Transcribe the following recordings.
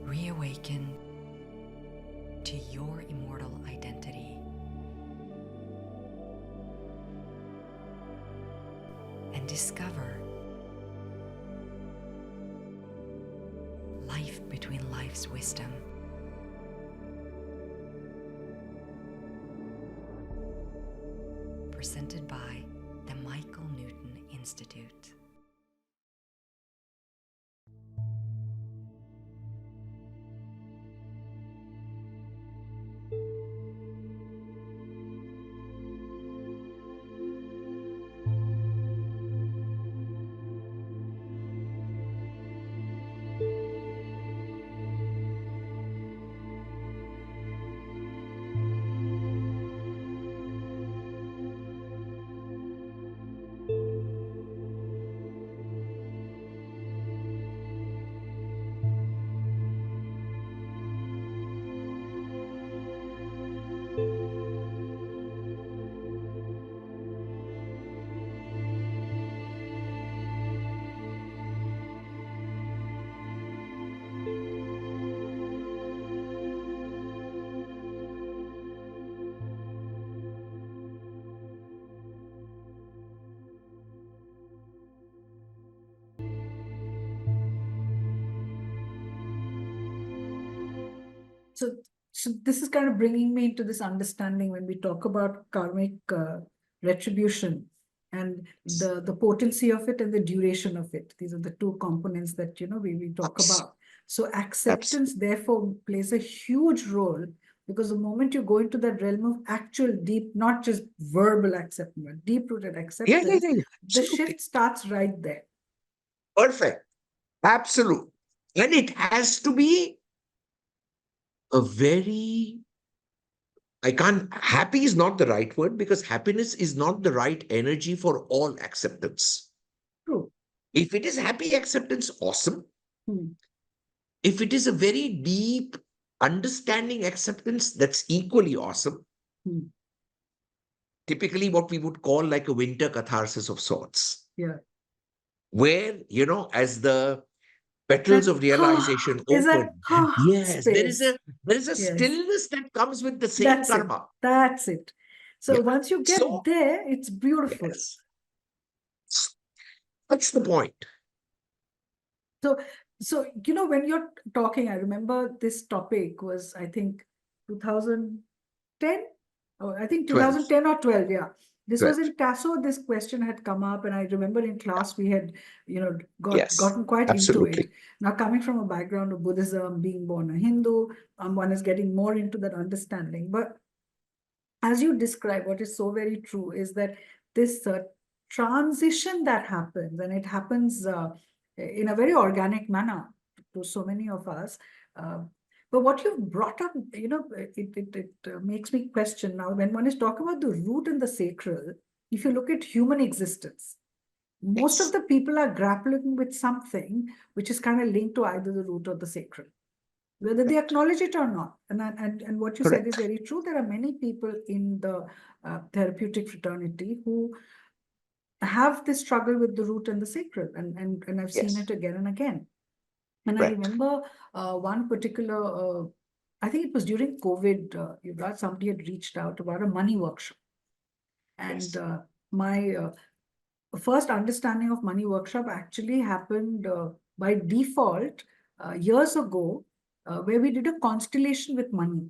Reawaken to your immortal identity and discover life between life's wisdom. Presented by the Michael Newton Institute. So this is kind of bringing me into this understanding when we talk about karmic retribution and the potency of it and the duration of it. These are the two components that we talk about. So acceptance therefore plays a huge role, because the moment you go into that realm of actual deep, not just verbal acceptance, but deep-rooted acceptance, the shift starts right there. Perfect. Absolute. And it has to be a very, happy is not the right word, because happiness is not the right energy for all acceptance. True. If it is happy acceptance, awesome. If it is a very deep understanding acceptance, that's equally awesome. Typically what we would call like a winter catharsis of sorts. Yeah. Where, as the petals of realization open, yes, space. there is a stillness that comes with the same That's karma. That's it. So once you get there, it's beautiful. Yes. That's the point. So when you're talking, I remember this topic was, I think, 2010, or I think 2010 or 12, yeah. This was in Tasso, this question had come up, and I remember in class we had, gotten quite into it. Now, coming from a background of Buddhism, being born a Hindu, one is getting more into that understanding. But as you describe, what is so very true is that this transition that happens, and it happens in a very organic manner to so many of us. But what you've brought up, it makes me question now, when one is talking about the root and the sacral, if you look at human existence, most of the people are grappling with something which is kind of linked to either the root or the sacral, whether they acknowledge it or not. And what you said is very true. There are many people in the therapeutic fraternity who have this struggle with the root and the sacral, and I've seen it again and again. And I remember one particular, I think it was during COVID, Yuvraj, somebody had reached out about a money workshop. And my first understanding of money workshop actually happened by default years ago, where we did a constellation with money.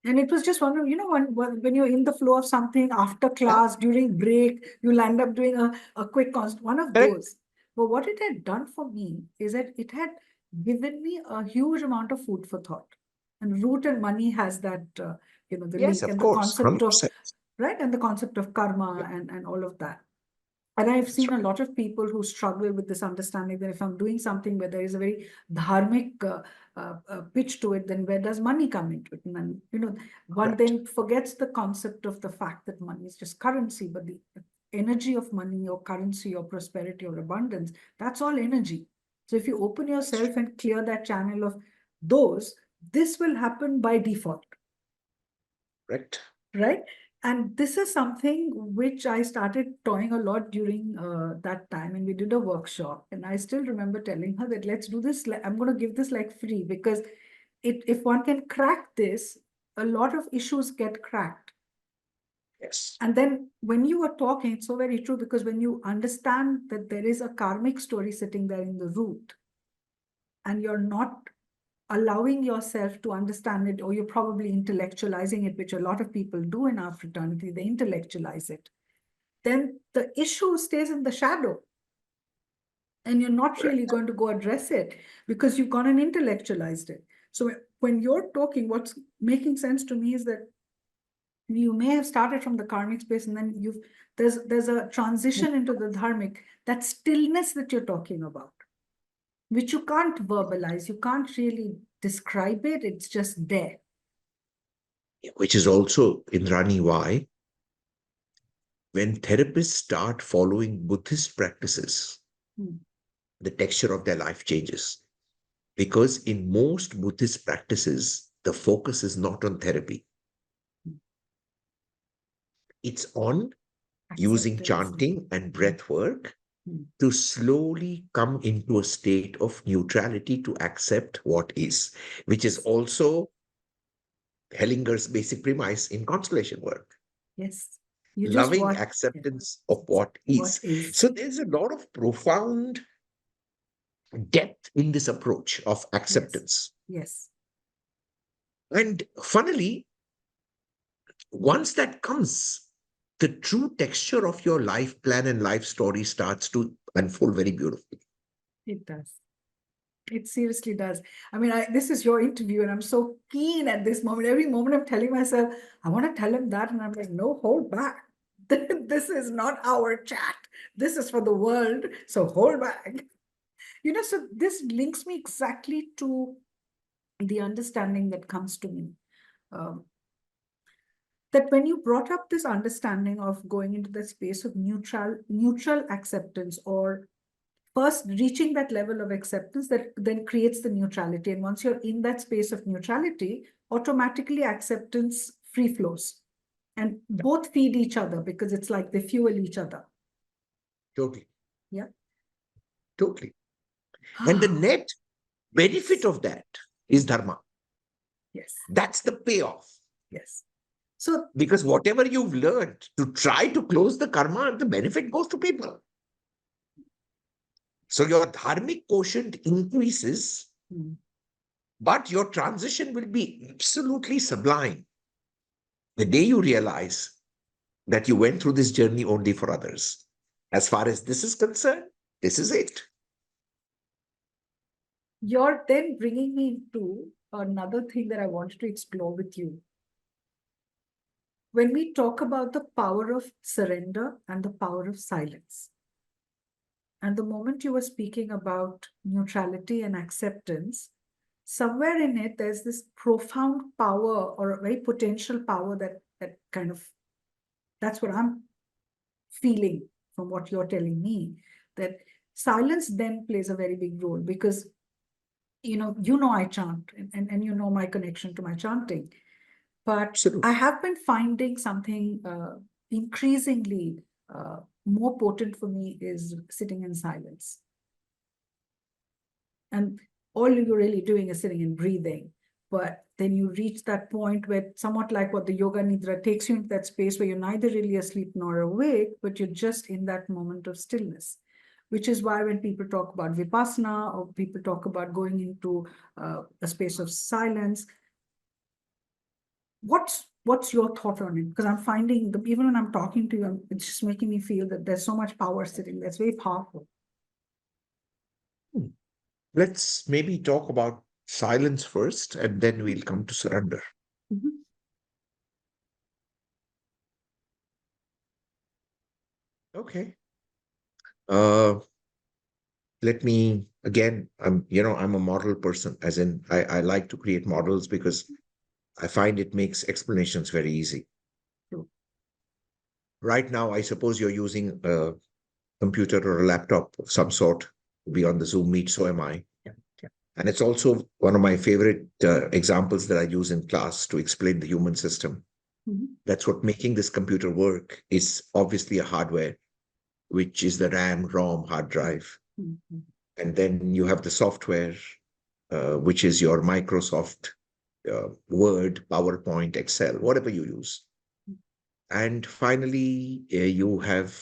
And it was just one of, when you're in the flow of something after class, during break, you'll end up doing a quick one of those. But what it had done for me is that it had given me a huge amount of food for thought. And root and money has that, the link and the concept of, right? And the concept of karma and all of that. And I've seen a lot of people who struggle with this understanding that if I'm doing something where there is a very dharmic pitch to it, then where does money come into it? And then, one then forgets the concept of the fact that money is just currency, but the energy of money or currency or prosperity or abundance, that's all energy. So if you open yourself and clear that channel of those, this will happen by default. Correct. Right? And this is something which I started toying a lot during that time. And we did a workshop. And I still remember telling her that let's do this. I'm going to give this like free, because if one can crack this, a lot of issues get cracked. Yes. And then when you were talking, it's so very true, because when you understand that there is a karmic story sitting there in the root, and you're not allowing yourself to understand it, or you're probably intellectualizing it, which a lot of people do in our fraternity, they intellectualize it, then the issue stays in the shadow. And you're not really going to go address it because you've gone and intellectualized it. So when you're talking, what's making sense to me is that you may have started from the karmic space, and then there's a transition into the dharmic, that stillness that you're talking about, which you can't verbalize, you can't really describe it, it's just there. Which is also, Indrani, why when therapists start following Buddhist practices, the texture of their life changes. Because in most Buddhist practices, the focus is not on therapy. It's on using chanting and breath work to slowly come into a state of neutrality to accept what is, which is also Hellinger's basic premise in constellation work. Yes. Loving acceptance of what is. So there's a lot of profound depth in this approach of acceptance. Yes. And funnily, once that comes, the true texture of your life plan and life story starts to unfold very beautifully. It does. It seriously does. I mean, this is your interview, and I'm so keen at this moment. Every moment I'm telling myself, I want to tell him that, and I'm like, no, hold back. This is not our chat. This is for the world, so hold back. So this links me exactly to the understanding that comes to me. That when you brought up this understanding of going into the space of neutral acceptance, or first reaching that level of acceptance that then creates the neutrality. And once you're in that space of neutrality, automatically acceptance free flows. And both feed each other, because it's like they fuel each other. Totally. Yeah. Totally. And the net benefit of that is dharma. Yes. That's the payoff. Yes. So, because whatever you've learned to try to close the karma, the benefit goes to people. So your dharmic quotient increases, but your transition will be absolutely sublime the day you realize that you went through this journey only for others. As far as this is concerned, this is it. You're then bringing me into another thing that I wanted to explore with you. When we talk about the power of surrender and the power of silence, and the moment you were speaking about neutrality and acceptance, somewhere in it, there's this profound power, or a very potential power that kind of, that's what I'm feeling from what you're telling me, that silence then plays a very big role, because I chant, and you know my connection to my chanting. But Absolutely. I have been finding something increasingly more potent for me is sitting in silence. And all you're really doing is sitting and breathing. But then you reach that point where, somewhat like what the yoga nidra takes you into that space where you're neither really asleep nor awake, but you're just in that moment of stillness. Which is why when people talk about vipassana, or people talk about going into a space of silence, what's your thought on it? Because I'm finding that even when I'm talking to you, it's just making me feel that there's so much power sitting there. It's very powerful. Let's maybe talk about silence first, and then we'll come to surrender. Okay. Let me, again, I'm a model person, as in I like to create models because I find it makes explanations very easy. True. Right now, I suppose you're using a computer or a laptop of some sort to be on the Zoom meet, so am I. Yeah. And it's also one of my favorite examples that I use in class to explain the human system. That's what making this computer work is obviously a hardware, which is the RAM, ROM, hard drive. And then you have the software, which is your Microsoft Word, PowerPoint, Excel, whatever you use. And finally, you have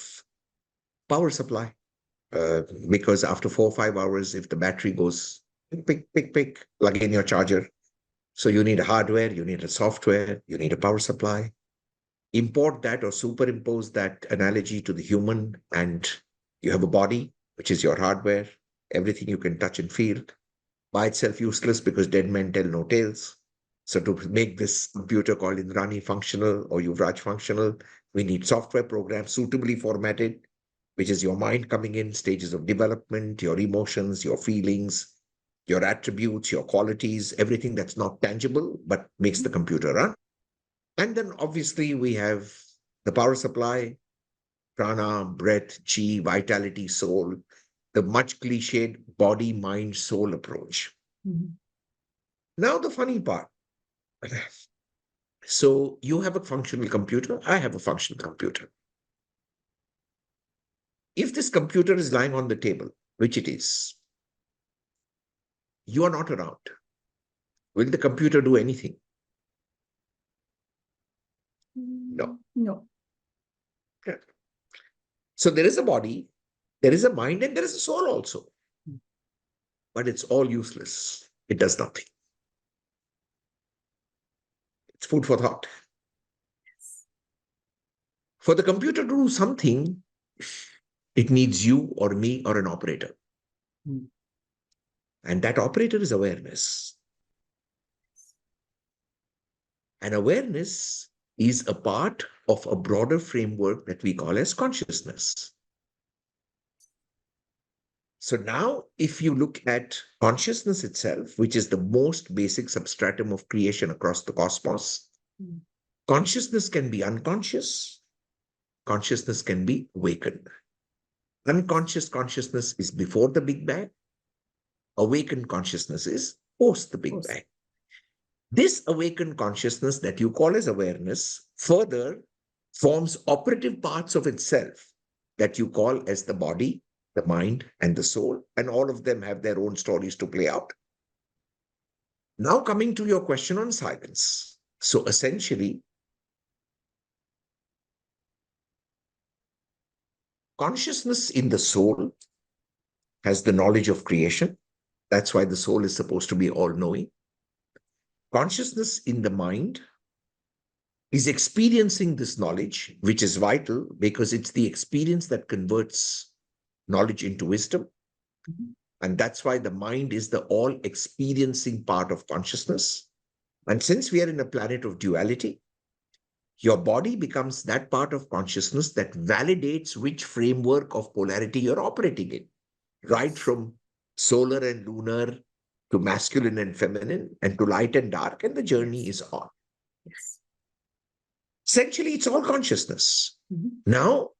power supply, because after 4 or 5 hours, if the battery goes, pick, plug in your charger. So you need a hardware, you need a software, you need a power supply. Import that or superimpose that analogy to the human, and you have a body, which is your hardware, everything you can touch and feel. By itself useless because dead men tell no tales. So to make this computer called Indrani functional or Yuvraj functional, we need software programs suitably formatted, which is your mind coming in, stages of development, your emotions, your feelings, your attributes, your qualities, everything that's not tangible, but makes the computer run. And then obviously we have the power supply, prana, breath, chi, vitality, soul, the much cliched body, mind, soul approach. Now the funny part. So you have a functional computer, I have a functional computer. If this computer is lying on the table, which it is, you are not around. Will the computer do anything? No. No. Yeah. So there is a body, there is a mind, and there is a soul also. But it's all useless. It does nothing. It's food for thought. For the computer to do something, it needs you or me or an operator. And that operator is awareness. And awareness is a part of a broader framework that we call as consciousness. So now, if you look at consciousness itself, which is the most basic substratum of creation across the cosmos, consciousness can be unconscious, consciousness can be awakened. Unconscious consciousness is before the Big Bang. Awakened consciousness is post the Big Bang. This awakened consciousness that you call as awareness further forms operative parts of itself that you call as the body, the mind, and the soul, and all of them have their own stories to play out. Now coming to your question on silence. So essentially, consciousness in the soul has the knowledge of creation. That's why the soul is supposed to be all-knowing. Consciousness in the mind is experiencing this knowledge, which is vital because it's the experience that converts knowledge into wisdom. And that's why the mind is the all-experiencing part of consciousness. And since we are in a planet of duality, your body becomes that part of consciousness that validates which framework of polarity you're operating in, right from solar and lunar to masculine and feminine and to light and dark, and the journey is on. Essentially, it's all consciousness. Now,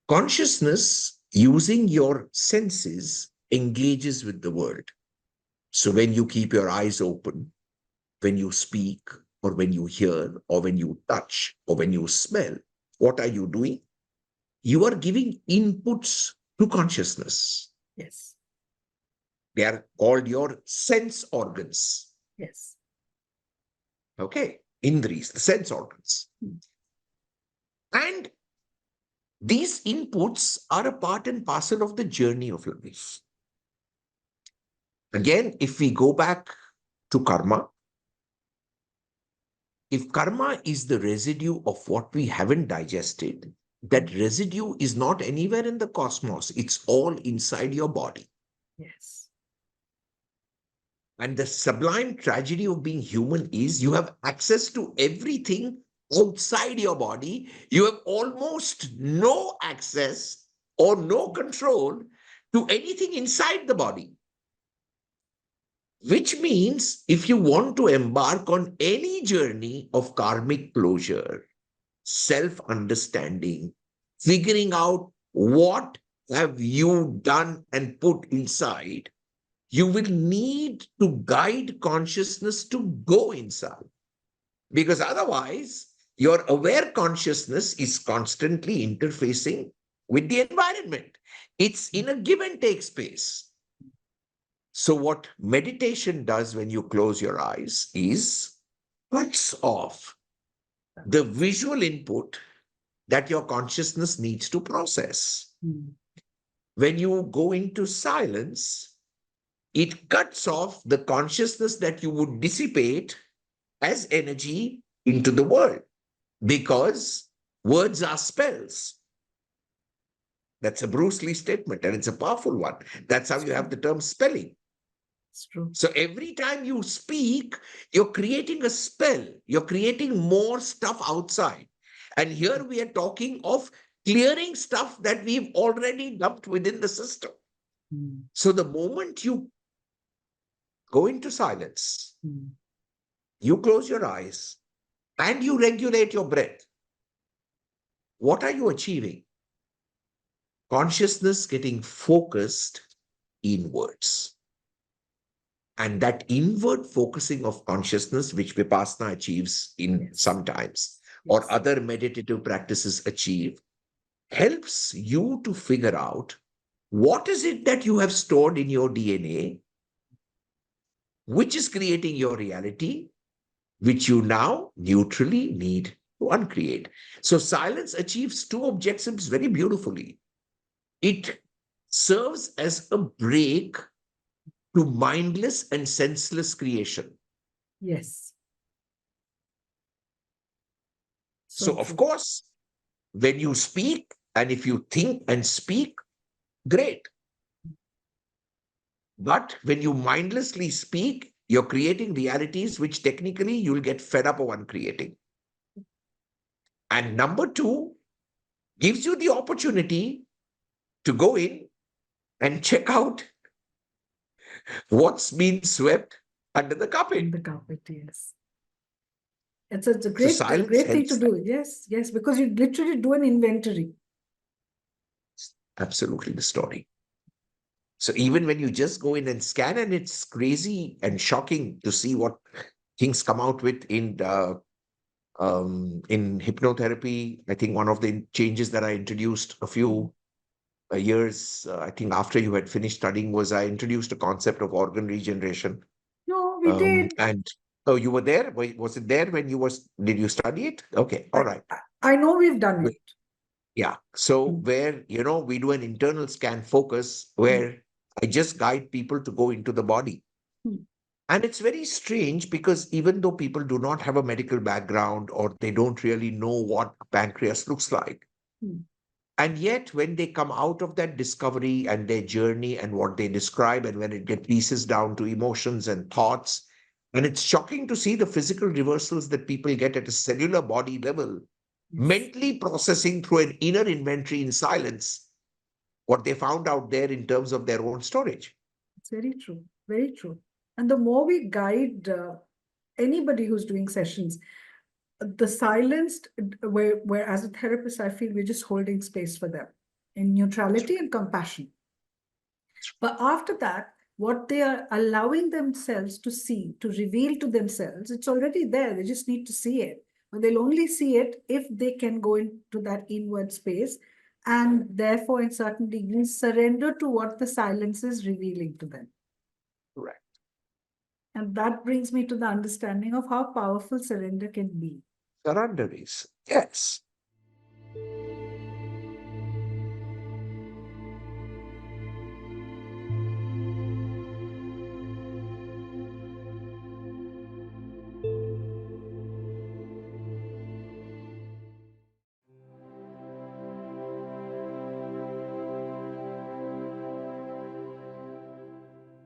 consciousness using your senses engages with the world. So when you keep your eyes open, when you speak, or when you hear, or when you touch, or when you smell, what are you doing? You are giving inputs to consciousness. Yes. They are called your sense organs. Yes. Okay. Indris, the sense organs. And these inputs are a part and parcel of the journey of life. Again, if we go back to karma, if karma is the residue of what we haven't digested, that residue is not anywhere in the cosmos. It's all inside your body. Yes. And the sublime tragedy of being human is you have access to everything outside your body. You have almost no access or no control to anything inside the body. Which means if you want to embark on any journey of karmic closure, self-understanding, figuring out what have you done and put inside, you will need to guide consciousness to go inside. Because otherwise, Your aware consciousness is constantly interfacing with the environment. It's in a give and take space. So what meditation does when you close your eyes is cuts off the visual input that your consciousness needs to process. When you go into silence, it cuts off the consciousness that you would dissipate as energy into the world, because words are spells. That's a Bruce Lee statement, and it's a powerful one. That's how you have the term spelling. It's true. So every time you speak, you're creating a spell. You're creating more stuff outside. And here we are talking of clearing stuff that we've already dumped within the system. So the moment you go into silence, you close your eyes and you regulate your breath, what are you achieving? Consciousness getting focused inwards. And that inward focusing of consciousness, which Vipassana achieves in sometimes, or other meditative practices achieve, helps you to figure out what is it that you have stored in your DNA, which is creating your reality, which you now neutrally need to uncreate. So silence achieves two objectives very beautifully. It serves as a break to mindless and senseless creation. Yes. So of course, when you speak, and if you think and speak, great. But when you mindlessly speak, you're creating realities which technically you'll get fed up of uncreating. And number two, gives you the opportunity to go in and check out what's been swept under the carpet. The carpet, yes. It's a So great, silence great thing helps to do. Yes, yes, because you literally do an inventory. Absolutely the story. So even when you just go in and scan, and it's crazy and shocking to see what things come out with in hypnotherapy. I think one of the changes that I introduced a few years, I think after you had finished studying, was I introduced a concept of organ regeneration. No, we did. And oh, you were there? Was it there when you did you study it? Okay, all right. I know we've done it. Yeah. So where, we do an internal scan focus where I just guide people to go into the body. And it's very strange because even though people do not have a medical background or they don't really know what pancreas looks like, and yet when they come out of that discovery and their journey and what they describe, and when it gets pieces down to emotions and thoughts, and it's shocking to see the physical reversals that people get at a cellular body level, mentally processing through an inner inventory in silence what they found out there in terms of their own storage. It's very true, very true. And the more we guide anybody who's doing sessions, the silenced, where as a therapist, I feel we're just holding space for them in neutrality and compassion. But after that, what they are allowing themselves to see, to reveal to themselves, it's already there. They just need to see it. But they'll only see it if they can go into that inward space and therefore, in certain degrees, surrender to what the silence is revealing to them. Correct. And that brings me to the understanding of how powerful surrender can be. Surrender is, yes.